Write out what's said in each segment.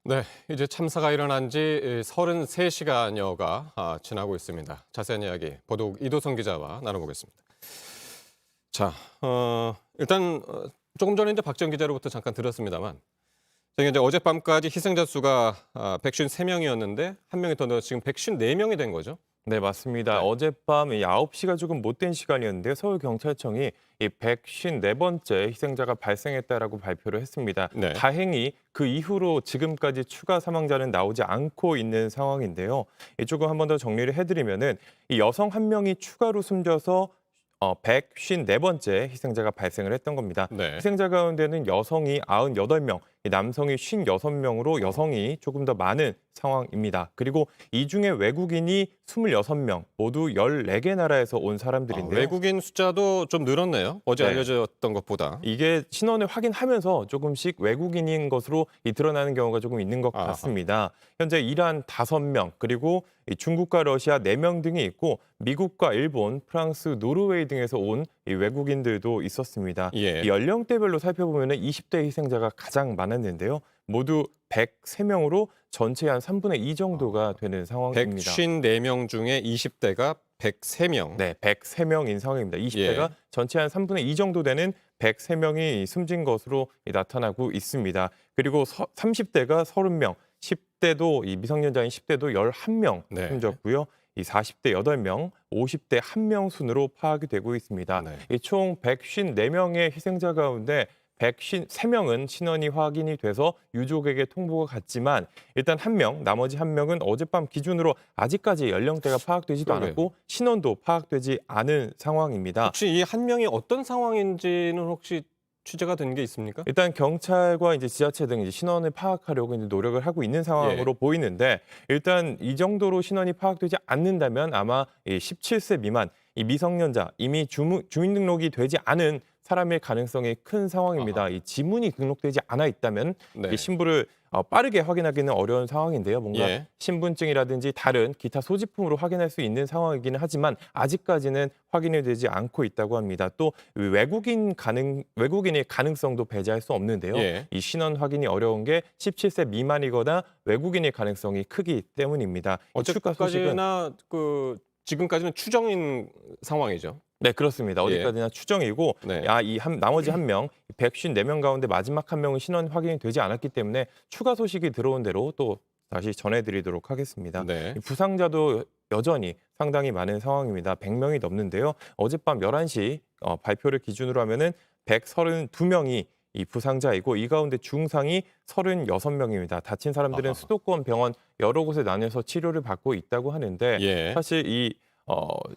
네, 이제 참사가 일어난 지 33시간여가 지나고 있습니다. 자세한 이야기 보도국 이도성 기자와 나눠보겠습니다. 자, 일단 조금 전에 이제 박지원 기자로부터 잠깐 들었습니다만, 저희가 이제 어젯밤까지 희생자 수가 153명이었는데 한 명이 더 늘어 지금 154명이 된 거죠. 네, 맞습니다. 네. 어젯밤 9시가 조금 못된 시간이었는데 서울경찰청이 이 154번째 희생자가 발생했다라고 발표를 했습니다. 네. 다행히 그 이후로 지금까지 추가 사망자는 나오지 않고 있는 상황인데요. 조금 한 번 더 정리를 해드리면은 이 여성 한 명이 추가로 숨져서 154번째 희생자가 발생을 했던 겁니다. 네. 희생자 가운데는 여성이 98명, 남성이 56명으로 여성이 조금 더 많은 상황입니다. 그리고 이 중에 외국인이 26명, 모두 14개 나라에서 온 사람들인데요. 외국인 숫자도 좀 늘었네요. 어제 네. 알려졌던 것보다. 이게 신원을 확인하면서 조금씩 외국인인 것으로 드러나는 경우가 조금 있는 것 아하. 같습니다. 현재 이란 5명, 그리고 중국과 러시아 4명 등이 있고 미국과 일본, 프랑스, 노르웨이 등에서 온 이 외국인들도 있었습니다. 예. 이 연령대별로 살펴보면 20대 희생자가 가장 많았는데요. 모두 103명으로 전체의 한 3분의 2 정도가 되는 상황입니다. 154명 중에 20대가 103명. 네, 103명인 상황입니다. 20대가 예. 전체 한 3분의 2 정도 되는 103명이 숨진 것으로 나타나고 있습니다. 그리고 30대가 30명, 10대도 이 미성년자인 10대도 11명 네. 숨졌고요. 이 40대 8명, 50대 1명 순으로 파악이 되고 있습니다. 네. 이 총 154명의 희생자 가운데 153명은 신원이 확인이 돼서 유족에게 통보가 갔지만 일단 나머지 한 명은 어젯밤 기준으로 아직까지 연령대가 파악되지도 그러게요. 않았고 신원도 파악되지 않은 상황입니다. 혹시 이 한 명이 어떤 상황인지는 혹시 취재가 된 게 있습니까? 일단 경찰과 이제 지자체 등 이제 신원을 파악하려고 이제 노력을 하고 있는 상황으로 보이는데 일단 이 정도로 신원이 파악되지 않는다면 아마 이 17세 미만 이 미성년자 이미 주민등록이 되지 않은 사람일 가능성이 큰 상황입니다. 아하. 이 지문이 등록되지 않아 있다면 네. 이 신부를 빠르게 확인하기는 어려운 상황인데요. 뭔가 예. 신분증이라든지 다른 기타 소지품으로 확인할 수 있는 상황이기는 하지만 아직까지는 확인이 되지 않고 있다고 합니다. 또 외국인의 가능성도 배제할 수 없는데요. 예. 이 신원 확인이 어려운 게 17세 미만이거나 외국인의 가능성이 크기 때문입니다. 이 추가 소식은 어제까지나 지금까지는 추정인 상황이죠. 네, 그렇습니다. 예. 어디까지나 추정이고 네. 나머지 한 명, 154명 가운데 마지막 한 명은 신원 확인이 되지 않았기 때문에 추가 소식이 들어온 대로 또 다시 전해드리도록 하겠습니다. 네. 이 부상자도 여전히 상당히 많은 상황입니다. 100명이 넘는데요. 어젯밤 11시 발표를 기준으로 하면은 132명이 이 부상자이고 이 가운데 중상이 36명입니다. 다친 사람들은 아하. 수도권 병원 여러 곳에 나뉘어서 치료를 받고 있다고 하는데 예. 사실 이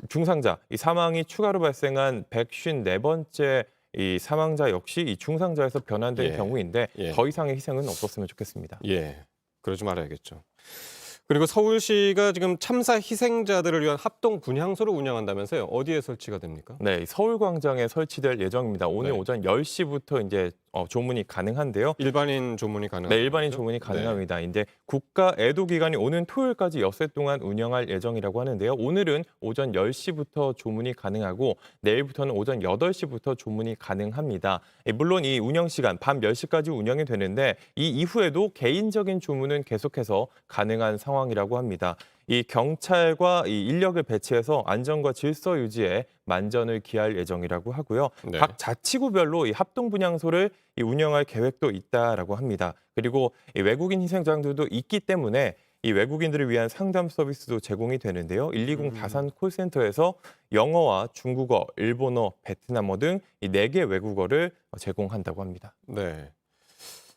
중상자, 이 사망이 추가로 발생한 154번째 이 사망자 역시 이 중상자에서 변환된 예. 경우인데 예. 더 이상의 희생은 없었으면 좋겠습니다. 예. 그러지 말아야겠죠. 그리고 서울시가 지금 참사 희생자들을 위한 합동 분향소를 운영한다면서요. 어디에 설치가 됩니까? 네, 서울광장에 설치될 예정입니다. 오늘 네. 오전 10시부터 이제 조문이 가능한데요. 일반인 조문이 가능한 네, 일반인 거죠? 조문이 네. 가능합니다. 이제 국가 애도 기간이 오는 토요일까지 엿새 동안 운영할 예정이라고 하는데요. 오늘은 오전 10시부터 조문이 가능하고 내일부터는 오전 8시부터 조문이 가능합니다. 물론 이 운영 시간 밤 10시까지 운영이 되는데 이 이후에도 개인적인 조문은 계속해서 가능한 상황이라고 합니다. 이 경찰과 이 인력을 배치해서 안전과 질서 유지에 만전을 기할 예정이라고 하고요. 네. 각 자치구별로 이 합동 분향소를 운영할 계획도 있다라고 합니다. 그리고 이 외국인 희생자들도 있기 때문에 이 외국인들을 위한 상담 서비스도 제공이 되는데요. 120 다산 콜센터에서 영어와 중국어, 일본어, 베트남어 등 이 4개 외국어를 제공한다고 합니다. 네.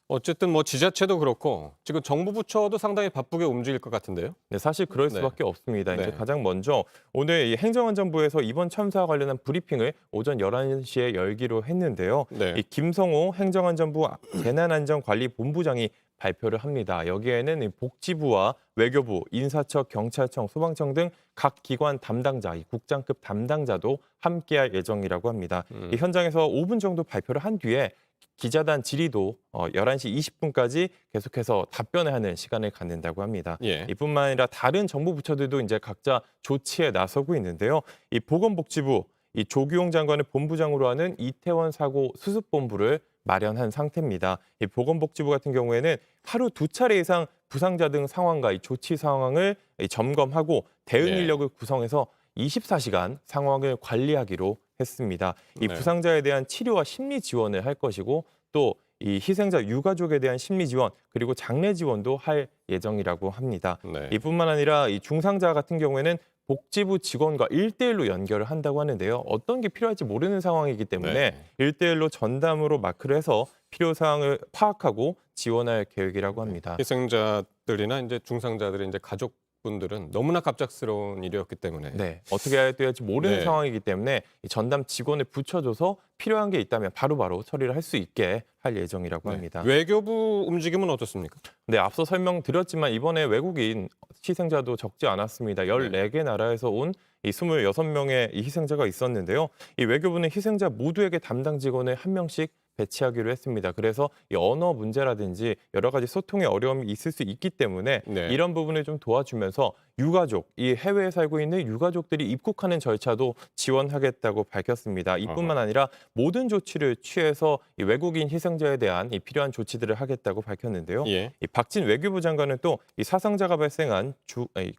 어쨌든 뭐 지자체도 그렇고 지금 정부 부처도 상당히 바쁘게 움직일 것 같은데요. 네, 사실 그럴 네. 수밖에 없습니다. 네. 이제 가장 먼저 오늘 이 행정안전부에서 이번 참사와 관련한 브리핑을 오전 11시에 열기로 했는데요. 네. 이 김성호 행정안전부 재난안전관리본부장이 발표를 합니다. 여기에는 이 복지부와 외교부, 인사처, 경찰청, 소방청 등 각 기관 담당자, 이 국장급 담당자도 함께할 예정이라고 합니다. 이 현장에서 5분 정도 발표를 한 뒤에 기자단 질의도 11시 20분까지 계속해서 답변을 하는 시간을 갖는다고 합니다. 예. 이뿐만 아니라 다른 정부 부처들도 이제 각자 조치에 나서고 있는데요. 이 보건복지부 이 조규용 장관을 본부장으로 하는 이태원 사고 수습본부를 마련한 상태입니다. 이 보건복지부 같은 경우에는 하루 2차례 이상 부상자 등 상황과 이 조치 상황을 점검하고 대응 네. 인력을 구성해서 24시간 상황을 관리하기로 했습니다. 이 네. 부상자에 대한 치료와 심리 지원을 할 것이고 또 이 희생자 유가족에 대한 심리 지원 그리고 장례 지원도 할 예정이라고 합니다. 네. 이뿐만 아니라 이 중상자 같은 경우에는 복지부 직원과 1대1로 연결을 한다고 하는데요. 어떤 게 필요할지 모르는 상황이기 때문에 네. 1대1로 전담으로 마크를 해서 필요 사항을 파악하고 지원할 계획이라고 합니다. 희생자들이나 이제 중상자들의 이제 가족분들은 너무나 갑작스러운 일이었기 때문에 네, 어떻게 해야 될지 모르는 네. 상황이기 때문에 이 전담 직원을 붙여줘서 필요한 게 있다면 바로바로 처리를 할 수 있게 할 예정이라고 네. 합니다. 외교부 움직임은 어떻습니까? 네, 앞서 설명드렸지만 이번에 외국인 희생자도 적지 않았습니다. 14개 나라에서 온 이 26명의 이 희생자가 있었는데요. 이 외교부는 희생자 모두에게 담당 직원을 한 명씩 배치하기로 했습니다. 그래서 이 언어 문제라든지 여러 가지 소통의 어려움이 있을 수 있기 때문에 네. 이런 부분을 좀 도와주면서 유가족, 이 해외에 살고 있는 유가족들이 입국하는 절차도 지원하겠다고 밝혔습니다. 이뿐만 아니라 모든 조치를 취해서 이 외국인 희생자에 대한 이 필요한 조치들을 하겠다고 밝혔는데요. 예. 이 박진 외교부 장관은 또 이 사상자가 발생한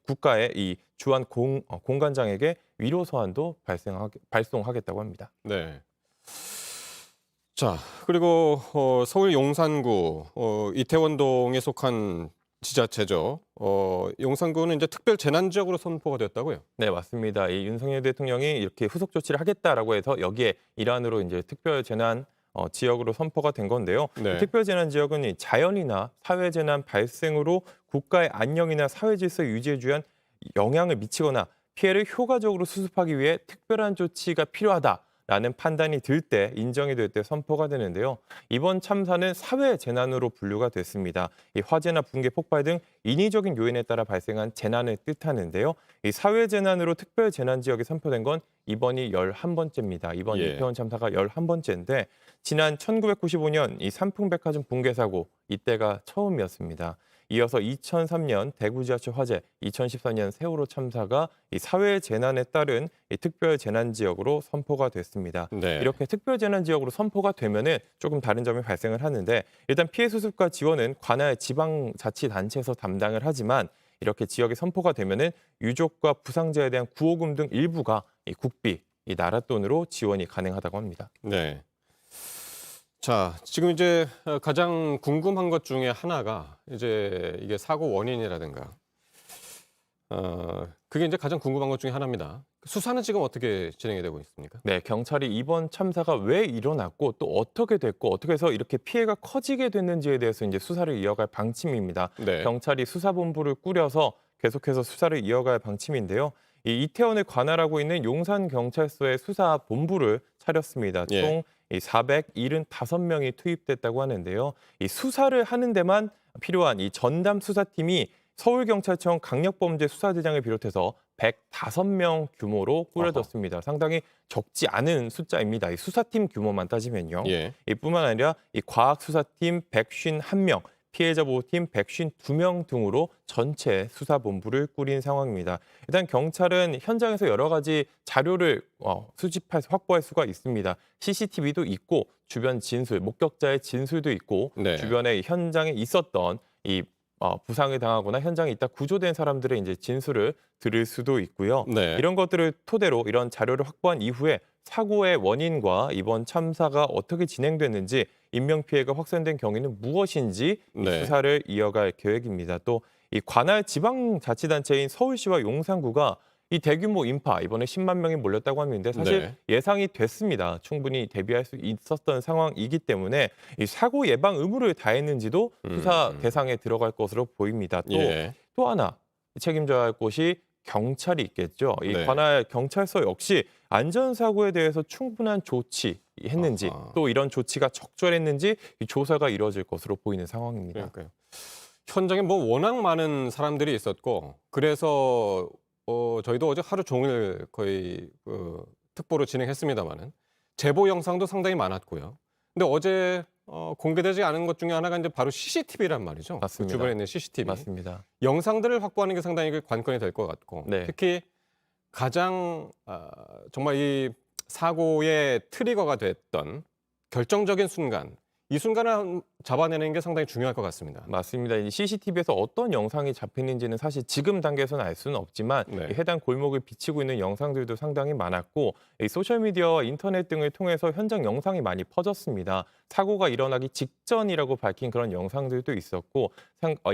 국가의 이 주한 공관장에게 위로 서한도 발송하겠다고 합니다. 네. 자, 그리고 서울 용산구 이태원동에 속한 지자체죠. 용산구는 이제 특별 재난 지역으로 선포가 됐다고요? 네, 맞습니다. 이 윤석열 대통령이 이렇게 후속 조치를 하겠다라고 해서 여기에 일환으로 이제 특별 재난 지역으로 선포가 된 건데요. 네. 이 특별 재난 지역은 이 자연이나 사회 재난 발생으로 국가의 안녕이나 사회 질서 유지에 주한 영향을 미치거나 피해를 효과적으로 수습하기 위해 특별한 조치가 필요하다라는 판단이 들 때 인정이 될 때 선포가 되는데요. 이번 참사는 사회 재난으로 분류가 됐습니다. 이 화재나 붕괴, 폭발 등 인위적인 요인에 따라 발생한 재난을 뜻하는데요. 이 사회 재난으로 특별 재난 지역이 선포된 건 이번이 11번째입니다. 이번 예. 이태원 참사가 11번째인데 지난 1995년 이 삼풍백화점 붕괴 사고 이때가 처음이었습니다. 이어서 2003년 대구 지하철 화재, 2014년 세월호 참사가 이 사회 재난에 따른 이 특별 재난 지역으로 선포가 됐습니다. 네. 이렇게 특별 재난 지역으로 선포가 되면은 조금 다른 점이 발생을 하는데 일단 피해 수습과 지원은 관할 지방자치단체에서 담당을 하지만 이렇게 지역이 선포가 되면은 유족과 부상자에 대한 구호금 등 일부가 이 국비, 이 나라 돈으로 지원이 가능하다고 합니다. 네. 자, 지금 이제 가장 궁금한 것 중에 하나가 이제 이게 사고 원인이라든가 그게 이제 가장 궁금한 것 중에 하나입니다. 수사는 지금 어떻게 진행이 되고 있습니까? 네, 경찰이 이번 참사가 왜 일어났고 또 어떻게 됐고 어떻게 해서 이렇게 피해가 커지게 됐는지에 대해서 이제 수사를 이어갈 방침입니다. 네. 경찰이 수사본부를 꾸려서 계속해서 수사를 이어갈 방침인데요. 이 이태원을 관할하고 있는 용산경찰서의 수사본부를 차렸습니다. 예. 총 475명이 투입됐다고 하는데요. 이 수사를 하는 데만 필요한 이 전담 수사팀이 서울경찰청 강력범죄수사대장을 비롯해서 105명 규모로 꾸려졌습니다. 상당히 적지 않은 숫자입니다. 이 수사팀 규모만 따지면요. 예. 이뿐만 아니라 이 과학수사팀 151명, 피해자 보호팀 152명 등으로 전체 수사본부를 꾸린 상황입니다. 일단 경찰은 현장에서 여러 가지 자료를 수집해서 확보할 수가 있습니다. CCTV도 있고 주변 진술, 목격자의 진술도 있고 네. 주변에 현장에 있었던 이 부상을 당하거나 현장에 있다 구조된 사람들의 이제 진술을 들을 수도 있고요. 네. 이런 것들을 토대로 이런 자료를 확보한 이후에 사고의 원인과 이번 참사가 어떻게 진행됐는지 인명피해가 확산된 경위는 무엇인지 이 네. 수사를 이어갈 계획입니다. 또 이 관할 지방자치단체인 서울시와 용산구가 이 대규모 인파 이번에 10만 명이 몰렸다고 하는데 사실 네. 예상이 됐습니다. 충분히 대비할 수 있었던 상황이기 때문에 이 사고 예방 의무를 다했는지도 수사 대상에 들어갈 것으로 보입니다. 또 예. 하나 책임져야 할 곳이 경찰이 있겠죠. 이 네. 관할 경찰서 역시 안전사고에 대해서 충분한 조치했는지 아하. 또 이런 조치가 적절했는지 이 조사가 이루어질 것으로 보이는 상황입니다. 그러니까요. 현장에 뭐 워낙 많은 사람들이 있었고 그래서 저희도 어제 하루 종일 거의 특보로 진행했습니다마는 제보 영상도 상당히 많았고요. 근데 어제 공개되지 않은 것 중에 하나가 이제 바로 CCTV란 말이죠. 맞습니다. 그 주변에 있는 CCTV. 맞습니다. 영상들을 확보하는 게 상당히 관건이 될 것 같고 네. 특히 가장 정말 이 사고의 트리거가 됐던 결정적인 순간 이 순간을 잡아내는 게 상당히 중요할 것 같습니다. 맞습니다. 이 CCTV에서 어떤 영상이 잡히는지는 사실 지금 단계에서는 알 수는 없지만 네. 이 해당 골목을 비치고 있는 영상들도 상당히 많았고 이 소셜미디어와 인터넷 등을 통해서 현장 영상이 많이 퍼졌습니다. 사고가 일어나기 직전이라고 밝힌 그런 영상들도 있었고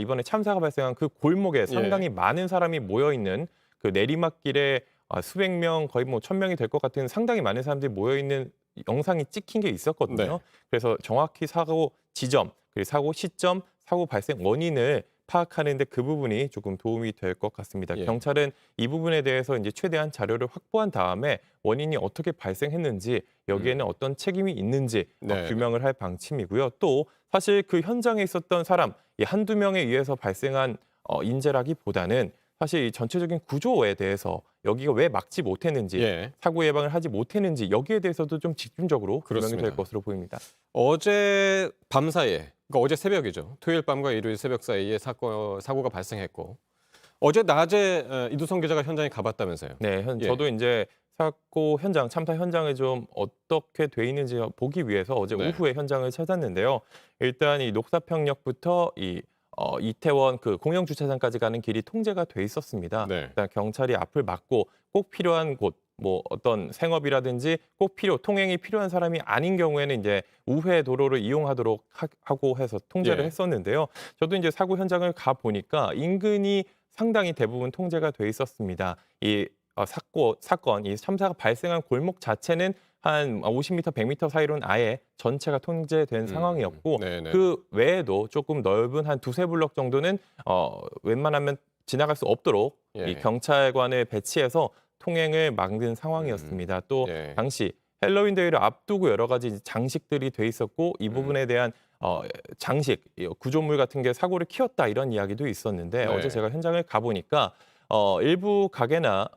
이번에 참사가 발생한 그 골목에 상당히 많은 사람이 모여있는 그 내리막길에 수백 명 거의 뭐 1,000명이 될 것 같은 상당히 많은 사람들이 모여있는 영상이 찍힌 게 있었거든요. 네. 그래서 정확히 사고 지점, 그리고 사고 시점, 사고 발생 원인을 파악하는 데 그 부분이 조금 도움이 될 것 같습니다. 예. 경찰은 이 부분에 대해서 이제 최대한 자료를 확보한 다음에 원인이 어떻게 발생했는지 여기에는 어떤 책임이 있는지 네. 규명을 할 방침이고요. 또 사실 그 현장에 있었던 사람 이 한두 명에 의해서 발생한 인재라기보다는 사실 이 전체적인 구조에 대해서 여기가 왜 막지 못했는지 예. 사고 예방을 하지 못했는지 여기에 대해서도 좀 집중적으로 규명이 그렇습니다. 될 것으로 보입니다. 어제 밤 사이에, 그러니까 어제 새벽이죠. 토요일 밤과 일요일 새벽 사이에 사고가 발생했고 어제 낮에 이두성 기자가 현장에 가봤다면서요. 네, 예. 저도 이제 사고 현장, 참사 현장을 좀 어떻게 돼 있는지 보기 위해서 어제 네. 오후에 현장을 찾았는데요. 일단 이 녹사평역부터 이태원 그 공영 주차장까지 가는 길이 통제가 돼 있었습니다. 네. 일단 경찰이 앞을 막고 꼭 필요한 곳, 뭐 어떤 생업이라든지 통행이 필요한 사람이 아닌 경우에는 이제 우회 도로를 이용하도록 하고 해서 통제를 예. 했었는데요. 저도 이제 사고 현장을 가 보니까 인근이 상당히 대부분 통제가 돼 있었습니다. 사건, 이 참사가 발생한 골목 자체는 한 50m, 100m 사이로는 아예 전체가 통제된 상황이었고 네네. 그 외에도 조금 넓은 한 두세 블럭 정도는 웬만하면 지나갈 수 없도록 예. 이 경찰관을 배치해서 통행을 막는 상황이었습니다. 또 예. 당시 헬로윈 데이를 앞두고 여러 가지 장식들이 돼 있었고 이 부분에 대한 장식, 구조물 같은 게 사고를 키웠다 이런 이야기도 있었는데 네. 어제 제가 현장을 가보니까 일부 가게나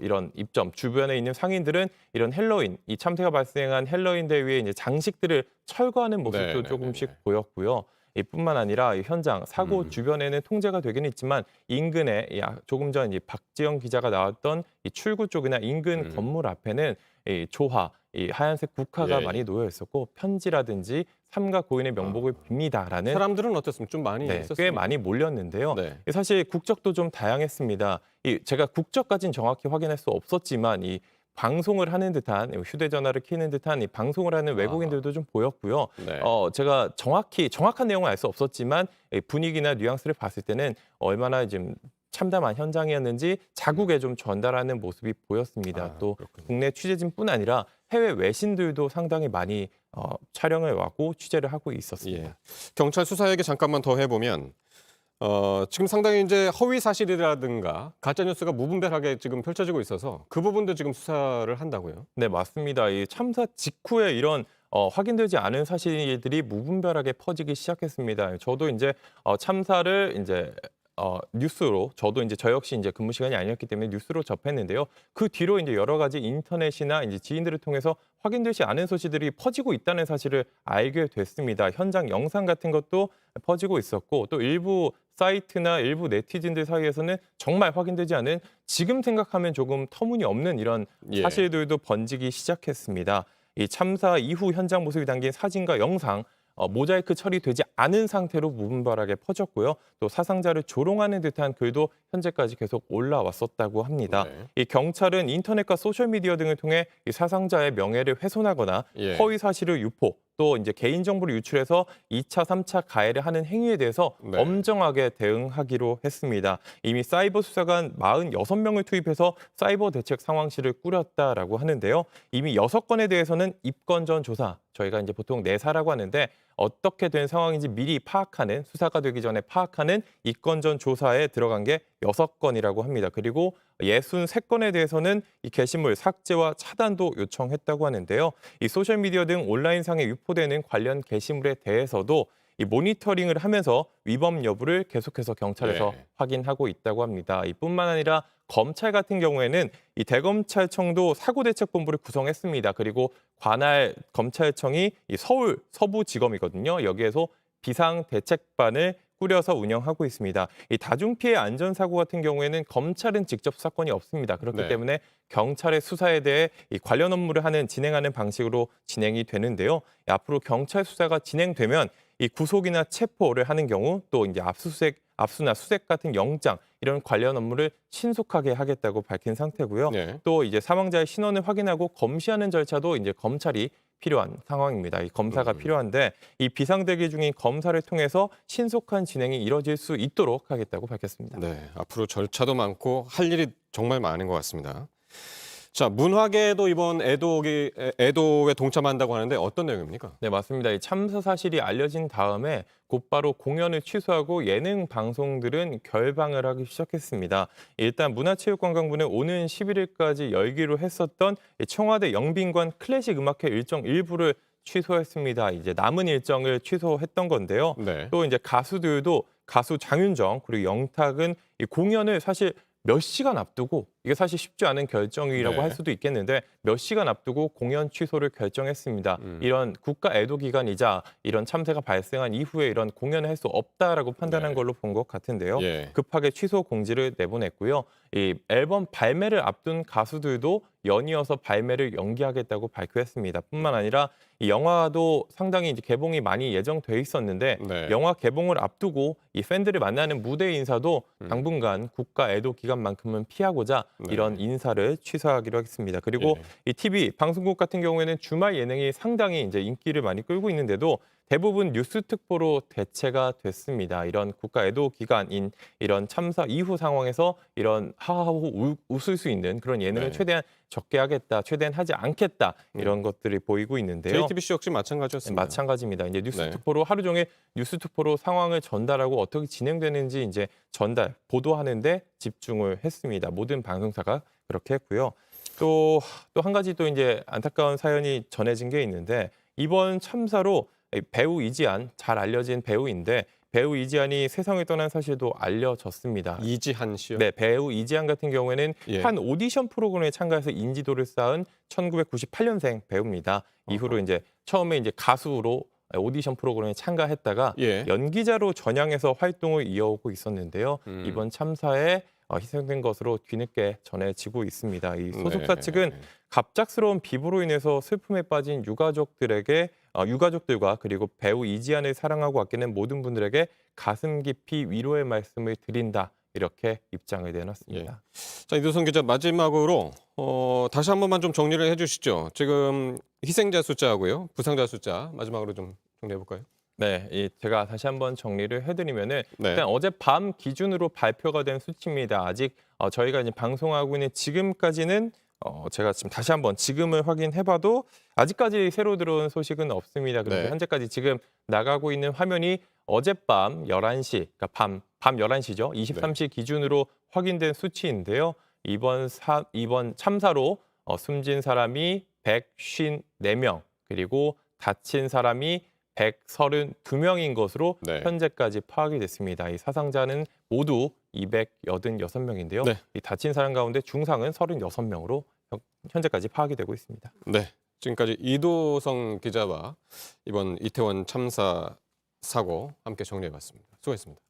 이런 입점 주변에 있는 상인들은 이런 헬로윈, 이 참사가 발생한 헬로윈 대회에 이제 장식들을 철거하는 모습도 네네네네. 조금씩 보였고요. 이뿐만 아니라 이 현장 사고 주변에는 통제가 되긴 있지만 인근에 조금 전 박지영 기자가 나왔던 이 출구 쪽이나 인근 건물 앞에는 이 조화, 이 하얀색 국화가 예. 많이 놓여 있었고 편지라든지 삼가 고인의 명복을 빕니다라는 사람들은 어떻습니까? 좀 많이 네, 있었습니다. 꽤 많이 몰렸는데요. 네. 사실 국적도 좀 다양했습니다. 제가 국적까지는 정확히 확인할 수 없었지만 이 방송을 하는 듯한 휴대전화를 켜는 듯한 이 방송을 하는 외국인들도 좀 보였고요. 네. 제가 정확한 내용은 알 수 없었지만 이 분위기나 뉘앙스를 봤을 때는 얼마나 좀 참담한 현장이었는지 자국에 좀 전달하는 모습이 보였습니다. 또 그렇군요. 국내 취재진뿐 아니라 해외 외신들도 상당히 많이 촬영을 하고 취재를 하고 있었습니다. 예. 경찰 수사 얘기 잠깐만 더 해보면 지금 상당히 이제 허위 사실이라든가 가짜 뉴스가 무분별하게 지금 펼쳐지고 있어서 그 부분도 지금 수사를 한다고요? 네, 맞습니다. 이 참사 직후에 이런 확인되지 않은 사실들이 무분별하게 퍼지기 시작했습니다. 저도 이제 참사를 이제 뉴스로 저도 이제 저 역시 이제 근무 시간이 아니었기 때문에 뉴스로 접했는데요. 그 뒤로 이제 여러 가지 인터넷이나 이제 지인들을 통해서 확인되지 않은 소식들이 퍼지고 있다는 사실을 알게 됐습니다. 현장 영상 같은 것도 퍼지고 있었고 또 일부 사이트나 일부 네티즌들 사이에서는 정말 확인되지 않은 지금 생각하면 조금 터무니없는 이런 예. 사실들도 번지기 시작했습니다. 이 참사 이후 현장 모습이 담긴 사진과 영상 모자이크 처리되지 않은 상태로 무분별하게 퍼졌고요. 또 사상자를 조롱하는 듯한 글도 현재까지 계속 올라왔었다고 합니다. 네. 이 경찰은 인터넷과 소셜미디어 등을 통해 이 사상자의 명예를 훼손하거나 예. 허위 사실을 유포, 또 이제 개인정보를 유출해서 2차, 3차 가해를 하는 행위에 대해서 네. 엄정하게 대응하기로 했습니다. 이미 사이버 수사관 46명을 투입해서 사이버 대책 상황실을 꾸렸다라고 하는데요. 이미 6건에 대해서는 입건 전 조사, 저희가 이제 보통 내사라고 하는데 어떻게 된 상황인지 미리 파악하는, 수사가 되기 전에 파악하는 입건 전 조사에 들어간 게 6건이라고 합니다. 그리고 63건에 대해서는 이 게시물 삭제와 차단도 요청했다고 하는데요. 이 소셜미디어 등 온라인상에 유포되는 관련 게시물에 대해서도 이 모니터링을 하면서 위법 여부를 계속해서 경찰에서 예. 확인하고 있다고 합니다. 이뿐만 아니라 검찰 같은 경우에는 이 대검찰청도 사고대책본부를 구성했습니다. 그리고 관할 검찰청이 이 서울 서부지검이거든요. 여기에서 비상대책반을 꾸려서 운영하고 있습니다. 이 다중피해 안전사고 같은 경우에는 검찰은 직접 수사권이 없습니다. 그렇기 네. 때문에 경찰의 수사에 대해 이 관련 업무를 진행하는 방식으로 진행이 되는데요. 앞으로 경찰 수사가 진행되면 이 구속이나 체포를 하는 경우 또 이제 압수나 수색 같은 영장 이런 관련 업무를 신속하게 하겠다고 밝힌 상태고요. 네. 또 이제 사망자의 신원을 확인하고 검시하는 절차도 이제 검찰이 필요한 상황입니다. 이 검사가 필요한데 이 비상대기 중인 검사를 통해서 신속한 진행이 이뤄질 수 있도록 하겠다고 밝혔습니다. 네, 앞으로 절차도 많고 할 일이 정말 많은 것 같습니다. 자, 문화계도 이번 애도에 동참한다고 하는데 어떤 내용입니까? 네, 맞습니다. 이 참사 사실이 알려진 다음에 곧바로 공연을 취소하고 예능 방송들은 결방을 하기 시작했습니다. 일단 문화체육관광부는 오는 11일까지 열기로 했었던 이 청와대 영빈관 클래식 음악회 일정 일부를 취소했습니다. 이제 남은 일정을 취소했던 건데요. 네. 또 이제 가수들도 가수 장윤정 그리고 영탁은 이 공연을 사실 몇 시간 앞두고 이게 사실 쉽지 않은 결정이라고 네. 할 수도 있겠는데 몇 시간 앞두고 공연 취소를 결정했습니다. 이런 국가 애도 기간이자 이런 참사가 발생한 이후에 이런 공연을 할 수 없다라고 판단한 네. 걸로 본 것 같은데요. 예. 급하게 취소 공지를 내보냈고요. 이 앨범 발매를 앞둔 가수들도 연이어서 발매를 연기하겠다고 발표했습니다. 뿐만 아니라 이 영화도 상당히 이제 개봉이 많이 예정돼 있었는데 네. 영화 개봉을 앞두고 이 팬들을 만나는 무대 인사도 당분간 국가 애도 기간만큼은 피하고자 네. 이런 인사를 취소하기로 했습니다. 그리고 예. 이 TV 방송국 같은 경우에는 주말 예능이 상당히 이제 인기를 많이 끌고 있는데도 대부분 뉴스 특보로 대체가 됐습니다. 이런 국가 애도 기간인 이런 참사 이후 상황에서 이런 하하호 웃을 수 있는 그런 예능을 네. 최대한 적게 하겠다, 최대한 하지 않겠다 이런 것들이 보이고 있는데요. JTBC 역시 마찬가지였습니다. 마찬가지입니다. 이제 뉴스 네. 특보로 하루 종일 뉴스 특보로 상황을 전달하고 어떻게 진행되는지 이제 보도하는데 집중을 했습니다. 모든 방송사가 그렇게 했고요. 또 한 가지 또 이제 안타까운 사연이 전해진 게 있는데 이번 참사로 배우 이지한 잘 알려진 배우인데 배우 이지한이 세상을 떠난 사실도 알려졌습니다. 이지한 씨요. 네, 배우 이지한 같은 경우에는 예. 한 오디션 프로그램에 참가해서 인지도를 쌓은 1998년생 배우입니다. 이후로 이제 처음에 이제 가수로 오디션 프로그램에 참가했다가 예. 연기자로 전향해서 활동을 이어오고 있었는데요. 음. 이번 참사에 희생된 것으로 뒤늦게 전해지고 있습니다. 이 소속사 네. 측은 갑작스러운 비보로 인해서 슬픔에 빠진 유가족들과 그리고 배우 이지한을 사랑하고 아끼는 모든 분들에게 가슴 깊이 위로의 말씀을 드린다. 이렇게 입장을 내놨습니다. 자, 이도성 기자 마지막으로 다시 한 번만 좀 정리를 해주시죠. 지금 희생자 숫자하고요, 부상자 숫자 마지막으로 좀 정리해 볼까요? 네, 제가 다시 한번 정리를 해드리면은 네. 일단 어젯밤 기준으로 발표가 된 수치입니다. 아직 저희가 이제 방송하고 있는 지금까지는 제가 지금 다시 한번 지금을 확인해봐도 아직까지 새로 들어온 소식은 없습니다. 그래서 네. 현재까지 지금 나가고 있는 화면이 어젯밤 11시, 그러니까 밤 11시죠. 23시 기준으로 확인된 수치인데요. 이번 참사로 숨진 사람이 154명, 그리고 다친 사람이 132명인 것으로 네. 현재까지 파악이 됐습니다. 이 사상자는 모두 286명인데요. 네. 이 다친 사람 가운데 중상은 36명으로 현재까지 파악이 되고 있습니다. 네. 지금까지 이도성 기자와 이번 이태원 참사 사고 함께 정리해 봤습니다. 수고했습니다.